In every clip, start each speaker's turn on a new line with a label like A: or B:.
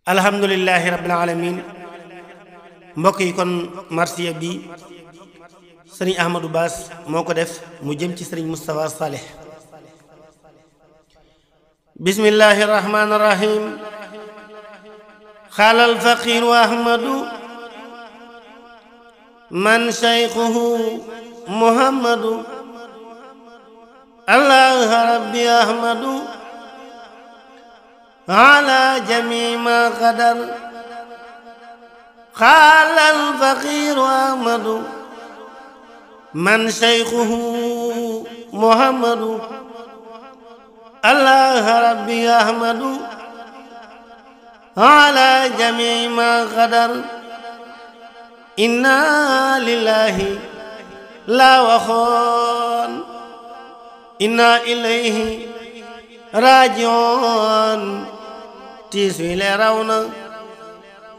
A: alhamdulillahi rabbil alamin mbokk yi kon marsiya bi sëriñ Ahmadou Bass moo ko def mu jëm ci sëriñ Moustapha Saleh. bismillahi rahmani rahim xaala alfaqiru ahmadu man shaykhuhu muhammadu allah rabbi ahmadu ala jami ma qadar قال الفقير أحمد من شيخه محمد الله ربي أحمد على جميع ما قدر إنا لله لا وخون إنا إليه راجعون تسوي لرونا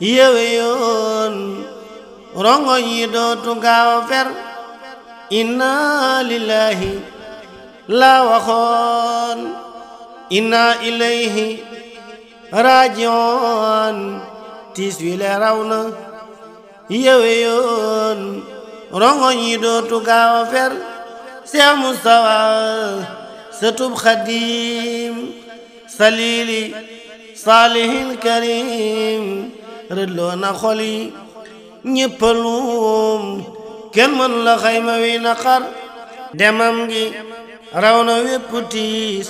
A: yewe yoon rongo yi dootu gaaw fer inna lillahi la waxoon inna ilayhi rajiun tiis wi le raw na yewe yoon rongo yi dootu gaaw fer Seex Mustafa sëtub Xaadim salili salihil karim rëddloo na xol yi ñëppalum kenn mën la xayma wi naqar demam gi raw na wépp tiis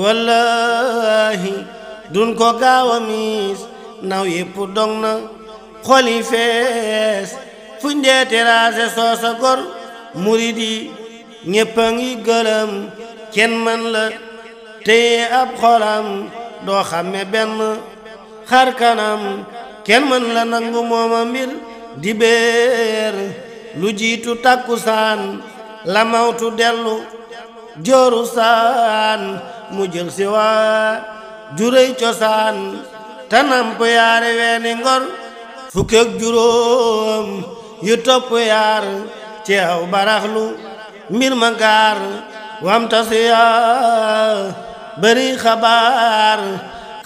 A: wallahi dun ko gaaw a miis naw yépp dong na xol yi fees fuñ dee teraase soosa gor murid yi ñëpp a ngi gëlëm kenn mën la téye ab xolam doo xàmme benn xar kanam kenn mën la nangu mooma mbir di béer lu jiitu takkusaan la mawtu dellu jooru saan mu jël si waa juréy cosaan tanamp yaare weeni ngor fukk ak juróom yu topp yaar ci aw baraxlu mbir ma gaar wamta si yaa bari xabaar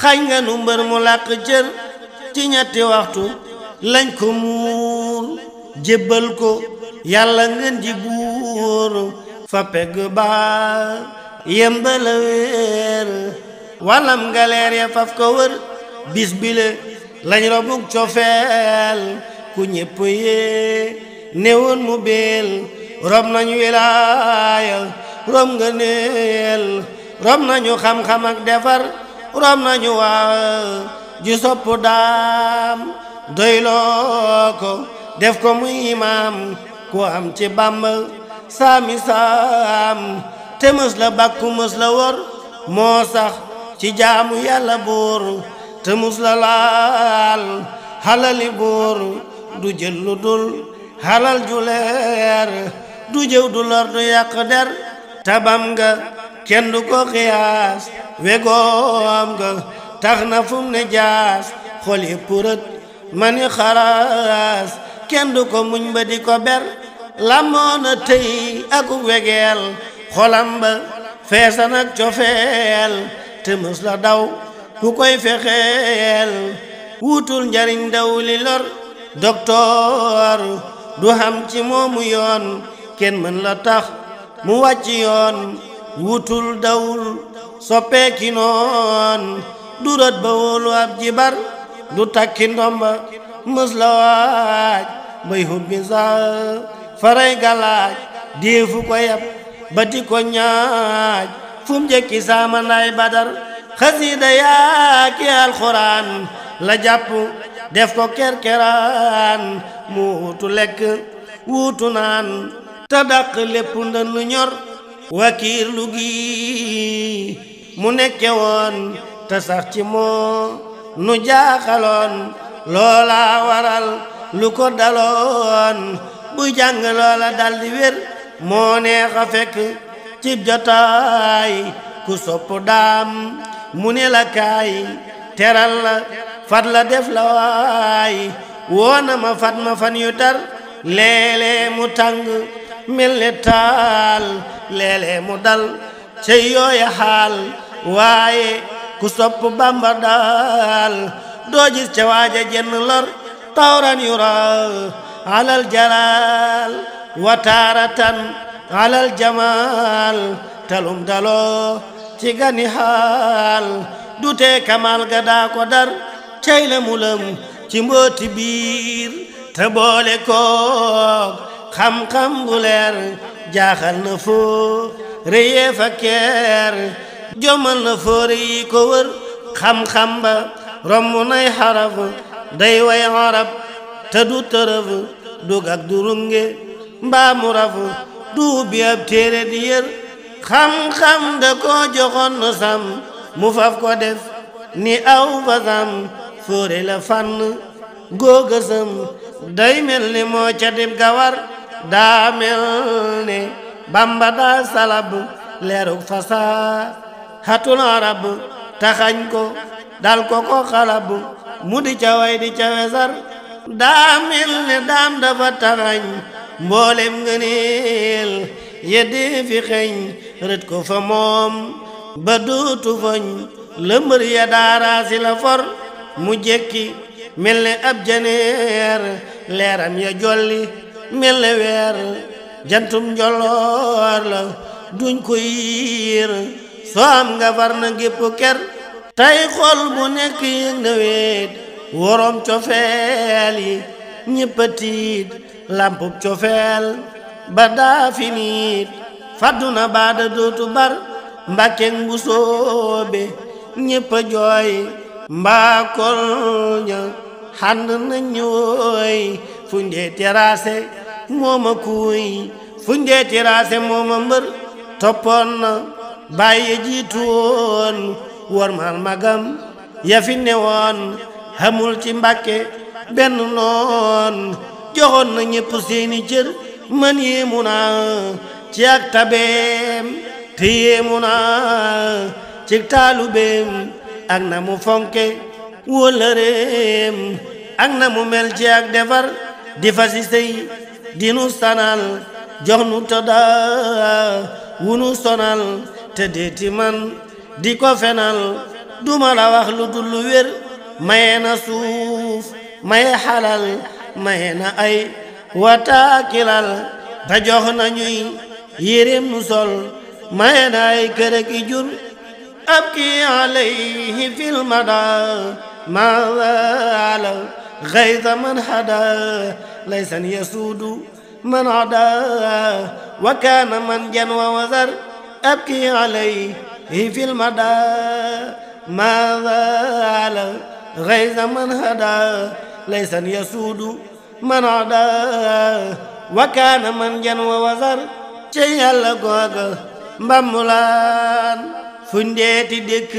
A: xañ nga nu mbër mu làq cër ci ñetti waxtu lañ ko muur jébbal ko yàlla ngeen ji buur fa pegg ba yembala wéer walam galeer ya faf ko wër bis bile lañ robuk cofeel ku ñépp yee néewoon mu beel rob nañu wilaaya rob nga neel rob nañu xam-xam ak defar rob nañu waa ju sopp daam doyloo ko def ko muy imaam ku am ci Bàmba saami saam te mës la bàkku mës la wor moo sax ci jaamu yàlla buur te mës la laal halali buur du jël lu dul halal ju leer du jëw du lor du yàq der tabam nga kenn du ko xiyaas wegoom nga tax na fum ne jaas xol yi purat mani xaraas kenn du ko muñ ba di ko ber lamoona tey aku wegeel xolam ba feesan ak cofeel te mës la daw ku koy fexeel wutul njariñ daw li lor doktoor du xam ci moomu yoon kenn mën la tax mu wàcc yoon wutul dawul soppeeki noon du rët ba wóolu ab jibar du takki ndomba mës la waaj bay hubbi sa faray galaaj déefu ko yab ba di ko ñaaj fum jekki saama nday badar xasiida yaaki alxuraan la jàpp def ko kerkeraan mu wutu lekk wutu naan te dàq lépp ndënd ñor wakiir lu gi mu nekke woon te sax ci moo nu jaaxaloon loola waral lu ko daloon buy jàng loola daldi wér moo neex a fekk cib jotaay ku sopp daam mu ne la kaay teral la fat la def la waay woona ma fat ma fan yu tar léeg-léeg mu tàng mel ne taal léeg-léeg mu dal cey yooya xaal waaye ku sopp Bamba daal doo gis ca waaja jenn lor tawran yura alal jalal wa taaratan alal jamal talum daloo ci gani xaal du tee kamal ga daa ko dar cay la mulam ci mbooti biir te boole koog xam-xam bu leer jaaxal na foo réyee fa keer jommal na foore yi ko wër xam-xam ba romb nay xaraf day way arab te du tërëf dug ak durunge mbaa mu raf du bi ab téere di yër xam-xam da ko joxoon na sam mu faf ko def ni aw fasam foore la fànn góogësam day mel ni moo ca dib gawar daa mel ni Bamba daa salab leerug fasaa hatul arab taxañ ko dal ko xalab mu di ca way di ca wesar daa mel ni daam dafa taxañ mboolem ngëneel yeddi fi xeeñ rët ko fa moom ba duutu foñ lëmbër ya daaraasi la for mu jekki mel ne ab janeer leeram ya jolli mel ne weer jantum njolloor la duñ ko yiir soo am nga far na gépp ker tey xol bu nekk yëg na weet worom cofeel yi ñëppa tiit lampub cofeel ba daa fi niit fadduna baada dootu bar mbàkkeek bu soobe ñëppa jooy mbaa kol ña xànd na ñooy fuñ dee teraase mooma kuuy fuñ dee teraase mooma mbër toppoon na bàyyi jiitu woon war mal magam ya fi ne woon xamul ci Mbàkke benn noon joxoon na ñépp seeni cër man yéemu naa ci ak tabeem te yéemu naa ci taalubeem ak na mu fonke wóllëreem ak na mu mel ci ak defar di fa si sëy dinu sanal jox nu tëdda wunu sonal te deeti man di ko fenal duma la wax lu dul lu wér maye na suuf maye xalal maye na ay wataakilal te jox na ñuy yéreem nu sol maye na ay kër ki jur ab ki alayhi fil mada ma zaala gayza man hada laysan yasuudu man ada wa kaana man jan wa wazar abki alayhi fil mada ma zaala gayza man hada laysan yasuudu man ada wa kaana man jan wa wazar ci Yàlla googa mbambulaan fuñ deeti dëkk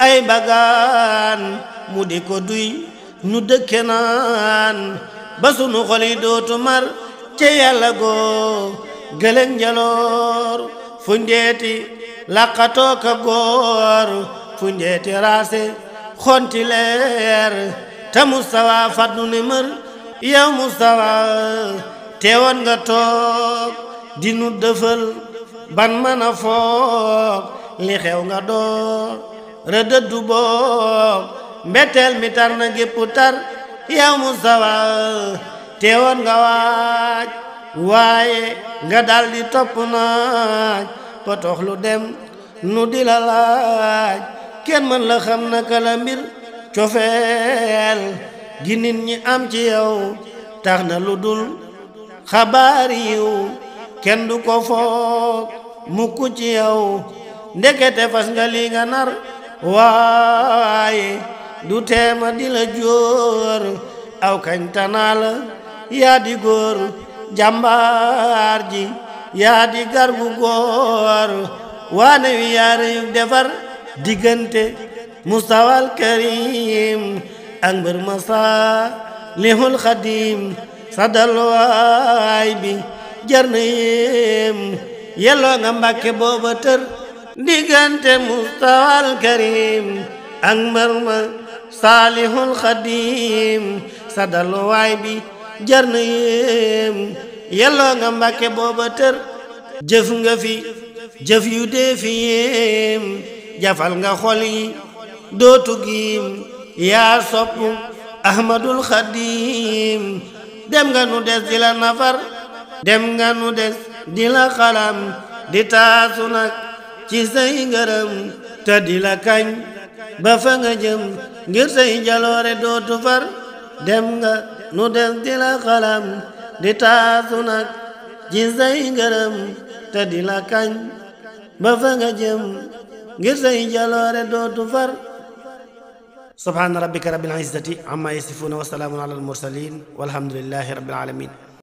A: ay bagaan mu di ko duy nu dëkke naan ba sunu xol yi dootu mar ci Yàlla goo gëlëg njaloor fuñ deeti laqatoo ka góor fuñ deeti raase xonti leer te Mustafa faddu ne mër yow Mustafa teewoon nga toog di nu dëfal ban mën a foog li xew nga door rëdëddu boog mbetteel mi tar na gépp tar yow Mustafa teewoon nga waaj waaye nga daldi topp naaj potox lu dem nu di la laaj kenn mën la xam naka la mbir cofeel gi nit ñi am ci yow tax na lu dul xabaar yiw kenn du ko foog mukk ci yow ndekete fas nga li nga nar waaye du teema di la jóor aw kañ tanaa la yaa di góor jàmbaar ji yaa di gar bu góor waane wi yaare yu defar diggante Mustafal Karim ak mbër ma Saalihul Xadim sa dalwaay bi jar na yéem yelloo nga Mbàkke booba tër diggante Mustafal Karim ak mbër ma Saalihul Xadim sa dalwaay bi jar na yéem yelloo nga Mbàkke booba tër jëf nga fi jëf yu dee fi yéem jafal nga xol yi dootu giim yaa sopp ahmadul xadim dem nga nu des di la nafar dem nga nu des di la xalam di taasu nag ci say ngërëm te di la kañ ba fa nga jëm ngir say jaloore dootu far dem nga nu des di la xalam di taasu nag ci say ngërëm te di la kañ ba fa nga jëm ngir say jaloore dootu far subhaana rabbika rabbil izzati amma yasifuna wa salaamun ala al mursalin walhamdulillahi rabbil alamin